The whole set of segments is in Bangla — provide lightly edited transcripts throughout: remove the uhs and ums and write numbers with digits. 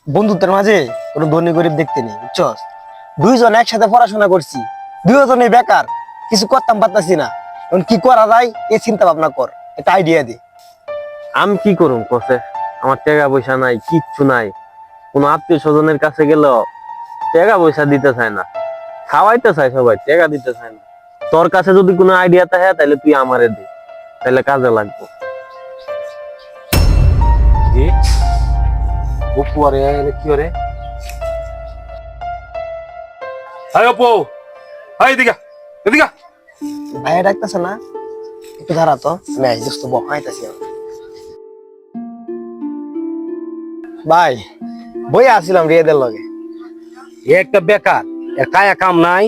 বন্ধুত্বের মাঝে কোনো ধনী গরিব দেখতে নেই, বুঝছস? দুইজন একসাথে পড়াশোনা করছি, দুইজনে বেকার, কিছু করতাম পারতাছি না। এখন কি করা যায় এ চিন্তা ভাবনা কর, একটা আইডিয়া দে। আমি কি করুম কসে? আমার টাকা পয়সা নাই, কিচ্ছু নাই। কোন আত্মীয় স্বজনের কাছে গেলেও টাকা পয়সা দিতে চায় না, খাওয়াইতে চায় সবাই, টাকা দিতে চায় না। তোর কাছে যদি কোনো আইডিয়া থাকে তাহলে তুই আমারে দে, তাহলে কাজে লাগবো। কি অপু আরে কি করে? হাই অপু, হাই এদিকে এদিকে। ভাইয়া ডাকতেছে না? একটু দাঁড়া তো, আমি আই দোস্ত বকাইতেছি। ভাই বই আসছিলাম রিয়াদের লগে। এ একটা বেকার, এর কায়া কাম নাই।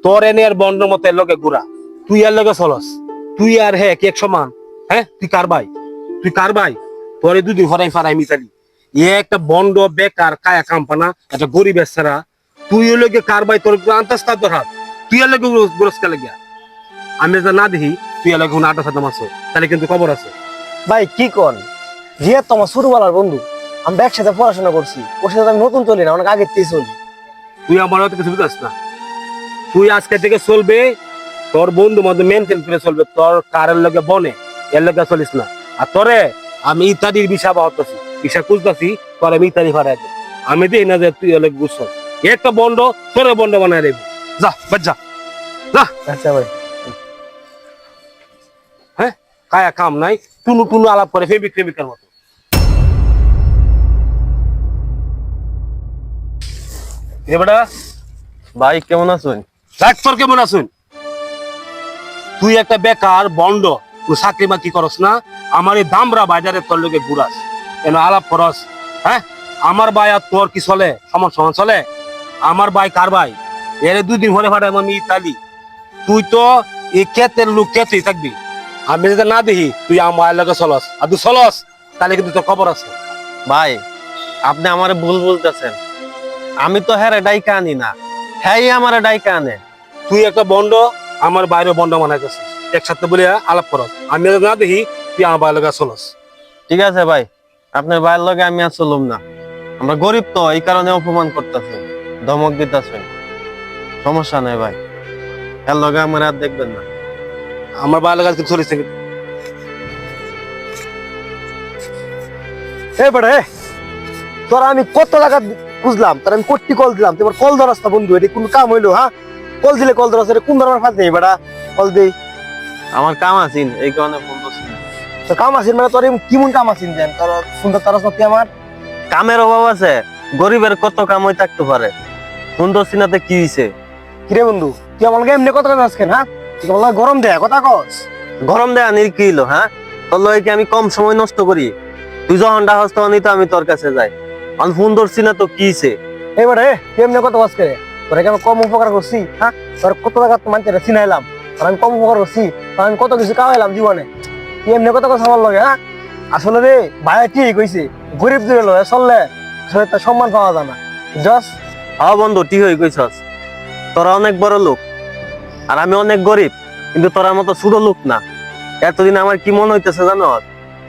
তোর এনে আর বন্ডর মতো এর লগে ঘুরা, তুই এর লগে চলস। তুই আর হে কি এক সমান? হ্যাঁ তুই কার ভাই? তুই কার ভাই? তোর দুদিন হরাই ফারাই মিতালি। এ একটা বন্ড বেকার কায়া কাম্পানা, একটা গরিবের ছাড়া। তুই এর লগে কার ভাই? তোর আন্তাজ কার তোর হাত? তুই এর লগে গোরস্কা লাগিয়া আমি যা না দেখি তুই এর লগে কোনো আটা সাদা মারছো, তাহলে কিন্তু খবর আছে। ভাই কি কন, রিয়াদ তো আমার ছোটবেলার বন্ধু, আমরা একসাথে পড়াশোনা করছি। ওর সাথে আমি নতুন চলি না, অনেক আগের থেকে চলি। তুই আমার হয়তো কিছু বুঝাস না। তুই আজকে থেকে চলবে তোর বন্ধু মধ্যে মেনটেন করে চলবে, তোর কারের লগে বনে এর লগে চলিস না। আর তোরে আমি ইত্যাদির বিষা বাহতেছি, বিষা খুঁজতেছি, তোর আমি ইত্যাদি ফারাই দেব। আমি দিই না যে তুই এর লগে বুঝছ একটা বন্ড, তোরে বন্ড বানায় দেবো। যা বাদ যা যা। আচ্ছা ভাই। হ্যাঁ কায়া কাম নাই, টুনু টুনু আলাপ করে ফেবিক ফেবিকের মতো। এ বেটা ভাই কেমন আছেন? দেখ তোর কেমন আছেন? তুই একটা বেকার বন্ড, তুই চাকরি বাকরি করস না, আমার এই দামরা বাজারে তোর লোকে ঘুরাস, কেন আলাপ করস? হ্যাঁ আমার ভাই আর তোর কি চলে? সমান সমান চলে? আমার ভাই কার ভাই? এর দুদিন হলে ফাটাই আমি ইতালি। তুই তো এই ক্ষেতের লোক ক্ষেতেই থাকবি। আমি যদি না দেখি তুই আমার লোকে চলস, আর তুই চলস তাহলে কিন্তু তোর খবর আছে। ভাই আপনি আমারে ভুল বলতেছেন, আমি তো হ্যাঁ ডাইকা আনি না, হ্যাঁ আমারে ডাইকা আনে। তুই একটা বন্ড, আমার বাইরে বন্ড বানাইতেছিস, একসাথে বলে আলাপ করস। আমি যদি না দেখি তুই আমার ভাই লোকে চলস। ঠিক আছে ভাই, আপনার ভাইয়ের লগে আমি আর চলুম না। আমরা গরিব তো এই কারণে অপমান করতেছেন, ধমক দিতেছেন। সমস্যা নাই ভাই, এর লগে আমার আর দেখবেন না। আমার ভাই লোক আজকে চলিস। এ বেটা এ, তোরা আমি কত টাকা বুঝলাম, তোর আমি কোটি কল দিলাম, তোমার কল ধরাস না বন্ধু। এটা কোন কাম হইলো? হ্যাঁ কল দিলে কল ধরাস, এটা কোন ধরনের ফাঁদ নেই বেটা? কল দেই আমার কাম আছেন এই কারণে ফোন করছি। তো কাম আছিস মানে তোর কেমন কাম আছিস দেন? তোর সুন্দর তারাস না তুই আমার? কামের অভাব আছে, গরিবের কত কাম হয়ে থাকতে পারে। সুন্দর সিনাতে কি হয়েছে? কিরে বন্ধু তুই আমার লগে এমনি কথা কথা আজকে? হ্যাঁ তুই আমার লগে গরম দেয় কথা কস? গরম দেয়া নির কি হইলো? হ্যাঁ তোর লগে কি আমি কম সময় নষ্ট করি? তুই যখন ডাকস তখনই তো আমি তোর কাছে যাই। আমি ফোন ধরছি না তো কি হয়েছে? এই বেটা এ, তুই এমনি কথা কস করে? তোর আমি কম উপকার করছি? হ্যাঁ তোর কত টাকা মানুষের চিনাইলাম, আর আমি কম উপকার করছি? তোর আমি কত কিছু খাওয়াইলাম জীবনে, তুই এমনি কথা কথা আমার লগে? হ্যাঁ আসলে রে ভাই ঠিক কইছে, গরিব দূরে লয় চললে আসলে তার সম্মান পাওয়া যায় না। জাস্ট হ্যাঁ বন্ধু ঠিক হয়ে কইছস, তোরা অনেক বড় লোক আর আমি অনেক গরিব, কিন্তু তোরা মতো ছোট লোক না। এতদিন আমার কি মনে হইতেছে জানো?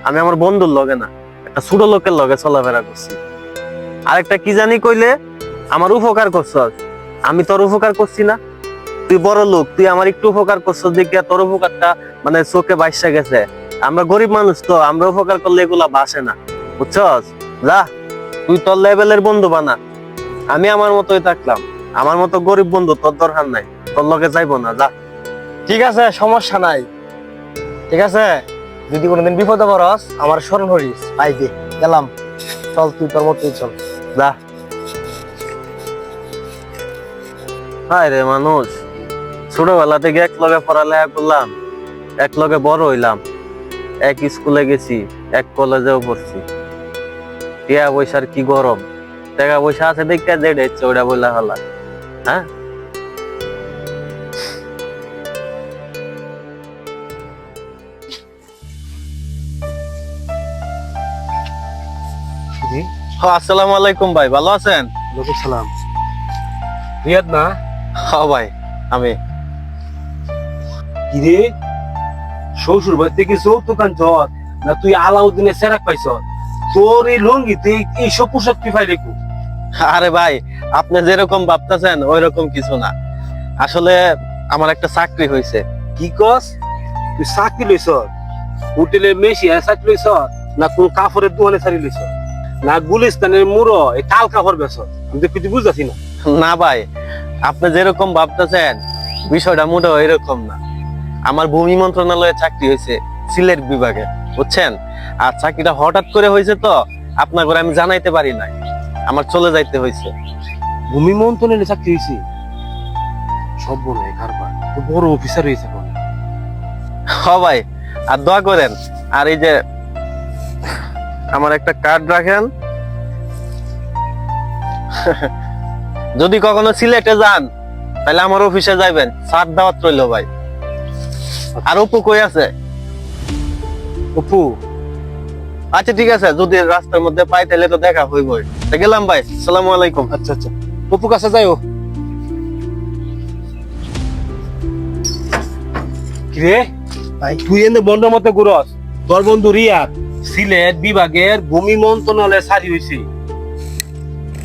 আমি আমার বন্ধুর লগে না, একটা ছোট লোকের লগে চলাফেরা করছি। আরেকটা কি জানি কইলে আমার উপকার করছস, আমি তোর উপকার করছি না। তুই বড় লোক, তুই আমার একটু উপকার করছস দেখে তোর উপকারটা মানে চোখে বাইসা গেছে। আমরা গরিব মানুষ তো, আমরা উপকার করলে এগুলা বাসে না, বুঝছস? যা তুই তোর লেভেলের বন্ধু বানা, আমি আমার মতোই থাকলাম। আমার মতো গরিব বন্ধু তোর দরকার নাই, তোর লগে যাইবো না। যা। ঠিক আছে, সমস্যা নাই। ঠিক আছে, যদি কোনোদিন বিপদে পড়স আমার স্মরণ করিস। আই দে গেলাম, চল তুই তোর মতোই চল। যা। হায় রে মানুষ, ছোটবেলা থেকে এক লগে পড়ালেখা করলাম, এক লগে বড় হইলাম, এক স্কুলে গেছি, এক কলেজেও পড়ছি। টিয়া পয়সার কি গরম, টাকা পয়সা আছে দেখতে যেটা ইচ্ছে ওটা বইলা হলা। হ্যাঁ জি আসসালামু আলাইকুম ভাই, ভালো আছেন? ওয়ালাইকুম সালাম। রিয়াদ না? হ্যাঁ ভাই আমি। কিরে শ্বশুর বাড়ি থেকে যৌতুক আনছ না তুই আলাউদ্দিনের সেরাক পাইছ? তোর এই লঙ্গিতে এইসব পোশাক তুই পাইলে কই? আরে ভাই, আপনি যেরকম ভাবতেছেন ওই রকম কিছু না। আসলে আমার একটা চাকরি হয়েছে। কি কস? তুই চাকরি লইছ? হোটেলে মেশি চাকরি লইছ? না কোন কাপড়ের দোকানে চাকরি লইছ? না গুলিস্তানের মুড়ো এই কাল কাপড় বেছ? আমি তো কিছু বুঝতেছি না। না ভাই, আপনি যেরকম ভাবতেছেন বিষয়টা মোটেও এরকম না। আমার ভূমি মন্ত্রণালয়ে চাকরি হয়েছে সিলেট বিভাগে, বুঝছেন? আর চাকরিটা হঠাৎ করে হয়েছে তো আপনার ঘরে আমি জানাইতে পারি নাই, আমার চলে যাইতে হয়েছে। ভূমি মন্ত্রণালয়ে চাকরি হয়েছে? সব বলে কারবার তো বড় অফিসার হয়েছে কোন? হ ভাই, আর দোয়া করেন। আর এই যে আমার একটা কার্ড রাখেন, যদি কখনো সিলেটে যান তাহলে আমার অফিসে যাইবেন, সাত দাওয়াত রইল ভাই। আর অপু কই আছে? অপু? আচ্ছা ঠিক আছে, যদি রাস্তার মধ্যে পাই তাহলে তো দেখা হইবই। তা গেলাম ভাই, আসসালামু আলাইকুম। আচ্ছা আচ্ছা, অপু কাছে যাইও। কিরে ভাই তুই এনে বন্ধুর মতো ঘুরস? তোর বন্ধু রিয়াদ সিলেট বিভাগের ভূমি মন্ত্রণালয়ে সারি হয়েছে।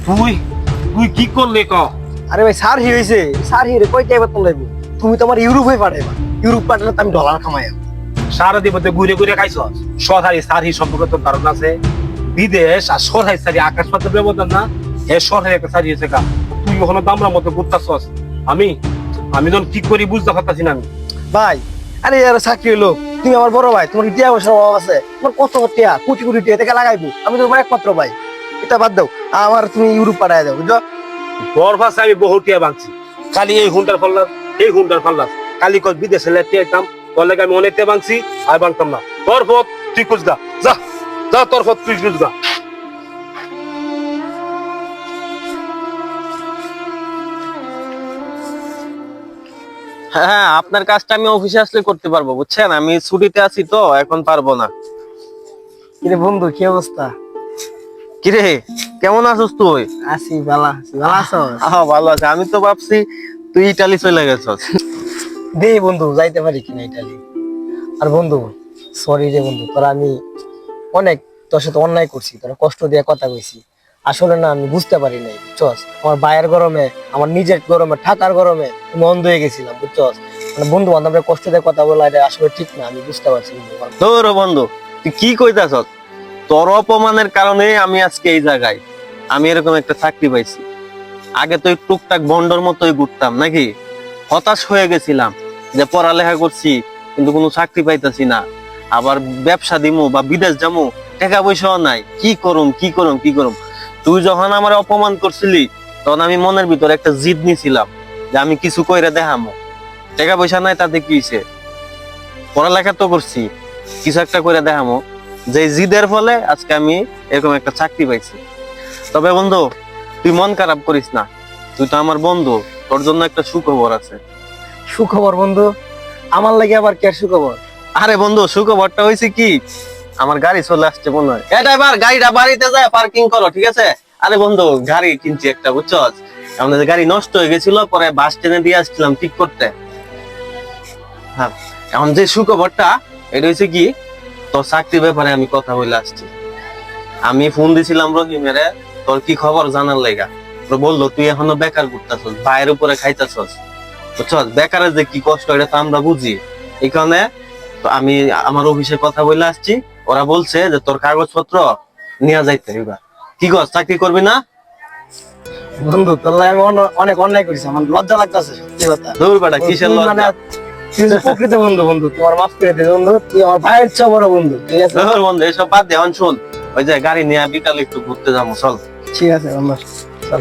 তুই তুই কি করলে ক? আরে ভাই স্যার হি হয়েছে, স্যার হি রে কয়টা এবার তোলাইব? তুমি তো আমার ইউরোপে পাঠাইবা, ইউরোপ পাঠালে তো আমি ডলার কামাই। সারা দিবতে ঘুরে ঘুরে খাইছস? সরকারি সারি সম্পর্কে তোর ধারণা আছে? বিদেশ আর সরকারি সারি আকাশ পাতাল ব্যবধান না। হে সরকারি একটা সারি হয়েছে কা, তুই ওখানে দামরার মতো ঘুরতাছস। আমি আমি যখন কি করি বুঝতে পারতাছি না আমি। ভাই আরে আর চাকরি হলো, তুমি আমার বড় ভাই, তোমার টিয়া পয়সার অভাব আছে, তোমার কত টিয়া কোটি কোটি টিয়া থেকে লাগাইবো, আমি তো তোমার একমাত্র ভাই। এটা বাদ দাও, আমার তুমি ইউরোপ পাঠাই দাও, বুঝছো? তোর ভাষা আমি বহু টিয়া ভাঙছি, খালি এই হুন্ডার ফাল্লাস এই হুন্ডার ফাল্লাস। কালি কত বিদেশে লেটাম, তোর লেগে আমি অনেক টিয়া ভাঙছি, আর ভাঙতাম না। তোর পথ তুই খুঁজগা, যা যা, তোর পথ তুই খুঁজগা। হ্যাঁ, আপনার কাজটা আমি অফিসে আসলে করতে পারবো, বুঝছেন? আমি ছুটিতে আছি তো এখন পারবো না। কিরে বন্ধু, কি অবস্থা? কিরে কেমন আছিস তুই? আছি ভালো আছি, ভালো আছো? ভালো আছে। আমি তো ভাবছি তুই ইটালি চলে গেছস। দে বন্ধু, যাইতে পারি কিনা ইটালি। আর বন্ধু সরি রে বন্ধু, তোরা আমি অনেক তোর সাথে অন্যায় করছি, তোরা কষ্ট দিয়ে কথা কইছি। আসলে না আমি বুঝতে পারি নাই, বুঝছস? আমার বায়ের গরমে, আমার নিজের গরমে, ঠাকার গরমে আমি অন্ধ হয়ে গেছিলাম, বুঝছস? মানে বন্ধু বান্ধবের কষ্ট দিয়ে কথা বলা এটা আসলে ঠিক না, আমি বুঝতে পারছি বন্ধু। তোর বন্ধু তুই কি কইতাছস? তোর অপমানের কারণে আমি আজকে এই জায়গায়, আমি এরকম একটা চাকরি পাইছি। আগে তো টুকটাক বন্ডর মতোই ঘুরতাম নাকি, হতাশ হয়ে গেছিলাম যে পড়ালেখা করছি কিন্তু কোনো চাকরি পাইতাছি না, আবার ব্যবসা দিমু বা বিদেশ যামু, টাকা পয়সাও নাই, কি করুম কি করুম কি করুম। তুই যখন আমার অপমান করছিলি তখন আমি মনের ভিতরে একটা জিদ নিছিলাম যে আমি কিছু কইরা দেখামু। টাকা পয়সা নাই তাতে কি হইছে, পড়ালেখা তো করছি, কিছু একটা করে দেখামু। যে জিদের ফলে আজকে আমি এরকম একটা চাকরি পাইছি। তবে বন্ধু তুই মন খারাপ করিস না, তুই তো আমার বন্ধু, তোর জন্য একটা সুখবর আছে। সুখবর বন্ধু? আমার লাগে আবার কে সুখবর? আরে বন্ধু সুখবরটা হয়েছে কি, আমার গাড়ি চলে আসছে মনে হয়। এই ড্রাইভার, গাড়িটা বাড়িতে যায় পার্কিং করো, ঠিক আছে? আরে বন্ধু গাড়ি কিনছি একটা, বুঝছস? আমাদের গাড়ি নষ্ট হয়ে গেছিল, পরে বাস স্ট্যান্ডে দিয়ে আসছিলাম ঠিক করতে। হ্যাঁ, এখন যে সুখবরটা এটা হয়েছে কি, তোর চাকরির ব্যাপারে আমি কথা বলে আসছি। আমি ফোন দিছিলাম রহিমের, তোর কি খবর জানার লেগা। তো বললো তুই এখনো বেকার ঘুরতাছস, ভাইয়ের উপরে খাইতাছস, বুঝছস? বেকারের যে কি কষ্ট এটা তো আমরা বুঝি। এই কারণে তো আমি আমার অফিসে কথা বলে আসছি, ওরা বলছে যে তোর কাগজপত্র নিয়ে যাইতে হইবা। কি কর, চাকরি করবি না? বন্ধু তোর লাগে আমি অনেক অন্যায় করেছি, আমার লজ্জা লাগতেছে সত্যি কথা। দূর বেটা, কিসের তুই লজ্জা? মানে তুই যে প্রকৃত বন্ধু, বন্ধু তোমার মাফ করে দে বন্ধু, তুই আমার ভাইয়ের চেয়ে বড় বন্ধু, ঠিক আছে? দূর বন্ধু, এসব বাদ দে। এখন শোন, ওই যে গাড়ি নিয়ে বিকালে একটু ঘুরতে যাবো, চল। ঠিক আছে বন্ধু, চল।